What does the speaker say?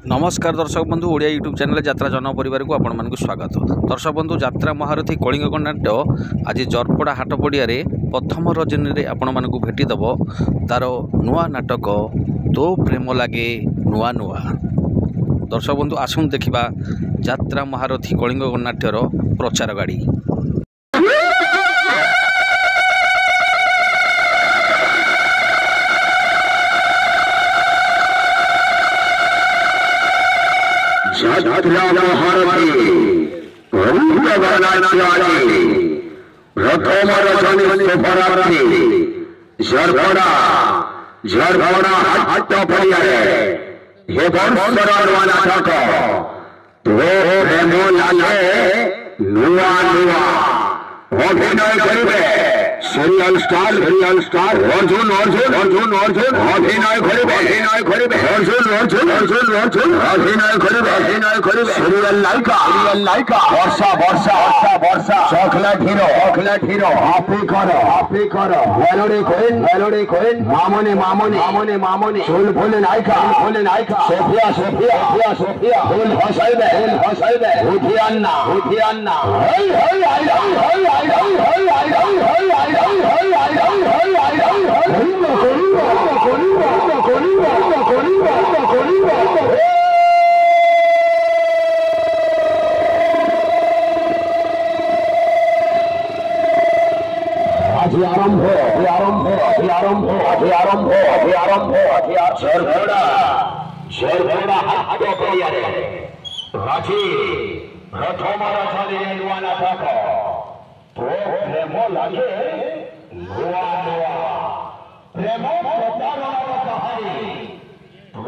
नमस्कार दर्शक बंधु ओडिया यूट्यूब चैनल यात्रा जन परिवार को आपण मानक स्वागत। दर्शक बंधु यात्रा महारथी कलिंग नाट्य आज जरपड़ा हाट पड़िया प्रथम रजनी रे आपण मानक भेटीदेव तार नुआ नाटक तो प्रेम लगे नुआ नुआ। दर्शक बंधु आसुन देखा यात्रा महारथी कलिंग नाट्यर प्रचार गाड़ी। यात्रा महारथी कलिंग नाट्य प्रथम रजनी शुभरात्रि झरपड़ा हाट पड़िया हे वर्षर नाटक तो प्रेम लागे नुआ नुआ अभिनय करिबे सीरियल स्टार अर्जुन अभिनय करिबे अर्जुन अभिनय करिबे सीरियल लाइका वर्षा चॉकलेट हीरो हापी करो मेलोडी कोइन मामनी फुल नायिका सोफिया फुल हसाइबे उठियान्ना झरपड़ा हाट पड़िया राखी प्रथम रजनी नुआ नाटक तो प्रेम लगे नुआ नुआ प्रेम प्रतारणा कहानी तो